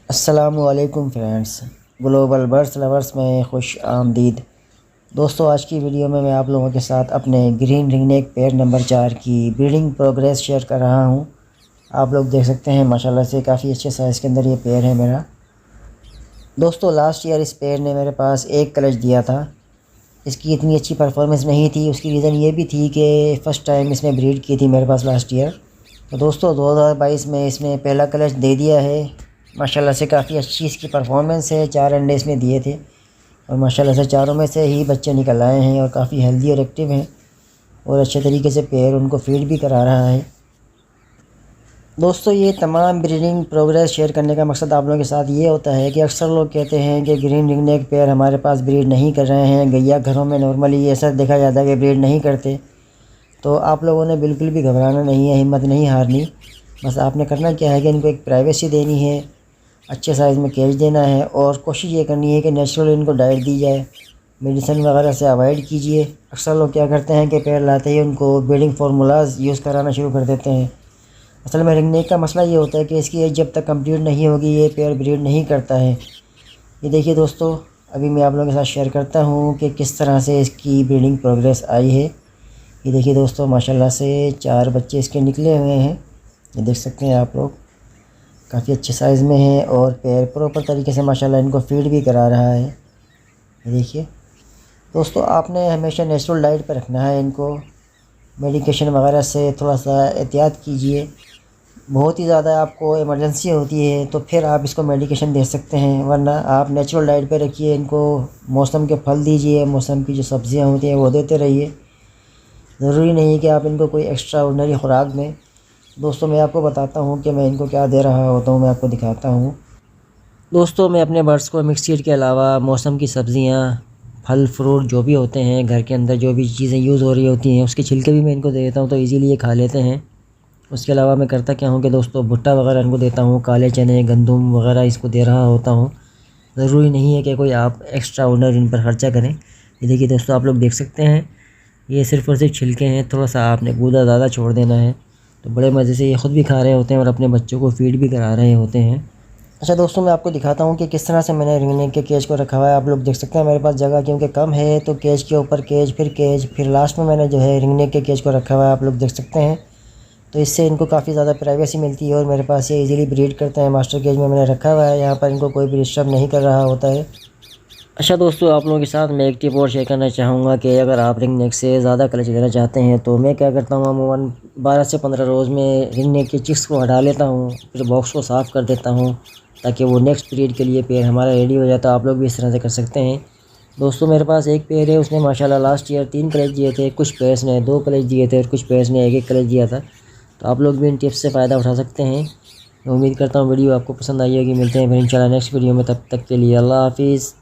अस्सलामुअलैकुम friends, global birds lovers में खुश आमदीद। दोस्तों, आज की वीडियो में मैं आप लोगों के साथ अपने ग्रीन रिंगनेक पेयर नंबर 4 की ब्रीडिंग प्रोग्रेस शेयर कर रहा हूं। आप लोग देख सकते हैं माशाल्लाह से काफ़ी अच्छे साइज़ के अंदर ये पेयर है मेरा। दोस्तों, लास्ट ईयर इस पेयर ने मेरे पास एक क्लच दिया था। इसकी इतनी अच्छी परफॉर्मेंस नहीं थी। उसकी रीज़न ये भी थी कि फ़र्स्ट टाइम इसने ब्रीड की थी मेरे पास लास्ट ईयर। तो दोस्तों 2022 में इसने पहला क्लच दे दिया है। माशाल्लाह से काफ़ी अच्छी इसकी परफॉर्मेंस है। 4 अंडे इसने दिए थे और माशाल्लाह से चारों में से ही बच्चे निकल आए हैं और काफ़ी हेल्दी और एक्टिव हैं और अच्छे तरीके से पेयर उनको फीड भी करा रहा है। दोस्तों, ये तमाम ब्रीडिंग प्रोग्रेस शेयर करने का मकसद आप लोगों के साथ ये होता है कि अक्सर लोग कहते हैं कि ग्रीन रिंगनेक पेयर हमारे पास ब्रीड नहीं कर रहे हैं। गैया घरों में नॉर्मली ऐसा देखा जाता है कि ब्रीड नहीं करते। तो आप लोगों ने बिल्कुल भी घबराना नहीं है, हिम्मत नहीं हारनी। बस आपने करना क्या है कि इनको एक प्राइवेसी देनी है, अच्छे साइज़ में केज देना है और कोशिश ये करनी है कि नेचुरल इनको डाइट दी जाए। मेडिसिन वगैरह से अवॉइड कीजिए। अक्सर लोग क्या करते हैं कि पेयर लाते ही उनको ब्रीडिंग फार्मूलाज यूज़ कराना शुरू कर देते हैं। असल में रिंगनेक का मसला ये होता है कि इसकी एज जब तक कंप्लीट नहीं होगी ये पेयर ब्रीड नहीं करता है। ये देखिए दोस्तों, अभी मैं आप लोगों के साथ शेयर करता हूँ कि किस तरह से इसकी ब्रीडिंग प्रोग्रेस आई है। ये देखिए दोस्तों, माशाल्लाह से 4 बच्चे इसके निकले हुए हैं। ये देख सकते हैं आप लोग, काफ़ी अच्छे साइज़ में हैं और पेयर प्रॉपर तरीके से माशाल्लाह इनको फीड भी करा रहा है। ये देखिए दोस्तों, आपने हमेशा नेचुरल डाइट पर रखना है इनको। मेडिकेशन वगैरह से थोड़ा सा एहतियात कीजिए। बहुत ही ज़्यादा आपको इमरजेंसी होती है तो फिर आप इसको मेडिकेशन दे सकते हैं, वरना आप नेचुरल डाइट पर रखिए इनको। मौसम के फल दीजिए, मौसम की जो सब्ज़ियाँ होती हैं वो देते रहिए। ज़रूरी नहीं है कि आप इनको कोई एक्स्ट्रा ऑर्डिनरी खुराक दें। दोस्तों, मैं आपको बताता हूँ कि मैं इनको क्या दे रहा होता हूँ, मैं आपको दिखाता हूँ। दोस्तों, मैं अपने बर्ड्स को मिक्स फीड के अलावा मौसम की सब्ज़ियाँ, फल फ्रूट जो भी होते हैं, घर के अंदर जो भी चीज़ें यूज़ हो रही होती हैं उसके छिलके भी मैं इनको दे देता हूँ तो इजीली ये खा लेते हैं। उसके अलावा मैं करता क्या हूँ कि दोस्तों भुट्टा वगैरह इनको देता हूँ, काले चने, गंदम वगैरह इसको दे रहा होता हूँ। ज़रूरी नहीं है कि कोई आप एक्स्ट्रा ऑर्डिनरी इन पर ख़र्चा करें। ये देखिए दोस्तों, आप लोग देख सकते हैं, ये सिर्फ़ और सिर्फ छिलके हैं। थोड़ा सा आपने गूदा ज़्यादा छोड़ देना है तो बड़े मज़े से ये ख़ुद भी खा रहे होते हैं और अपने बच्चों को फीड भी करा रहे होते हैं। अच्छा दोस्तों, मैं आपको दिखाता हूँ कि किस तरह से मैंने रिंगनेक के केज को रखा हुआ है। आप लोग देख सकते हैं मेरे पास जगह क्योंकि कम है तो केज के ऊपर केज, फिर लास्ट में मैंने जो है रिंगनेक के केज को रखा हुआ है। आप लोग देख सकते हैं, तो इससे इनको काफ़ी ज़्यादा प्राइवेसी मिलती है और मेरे पास ये इजीली ब्रीड करते हैं। मास्टर केज में मैंने रखा हुआ है, यहाँ पर इनको कोई भी डिस्टर्ब नहीं कर रहा होता है। अच्छा दोस्तों, आप लोगों के साथ मैं एक टिप और शेयर करना चाहूँगा कि अगर आप रिंग नेक से ज़्यादा क्लच लेना चाहते हैं तो मैं क्या करता हूँ, अमूमन 12 से 15 रोज़ में रिंग नेक के चिक्स को हटा लेता हूँ, फिर बॉक्स को साफ़ कर देता हूँ ताकि वो नेक्स्ट पीरियड के लिए पेयर हमारा रेडी हो जाता है। आप लोग भी इस तरह से कर सकते हैं। दोस्तों, मेरे पास एक पेयर है, उसने माशाल्लाह लास्ट ईयर 3 क्लच दिए थे, कुछ पेयर्स ने 2 क्लच दिए थे और कुछ पेयर्स ने 1-1 क्लच दिया था। तो आप लोग भी इन टिप्स से फ़ायदा उठा सकते हैं। मैं उम्मीद करता हूँ वीडियो आपको पसंद आई होगी। मिलते हैं फिर इंशाल्लाह नेक्स्ट वीडियो में, तब तक के लिए अल्लाह हाफिज़।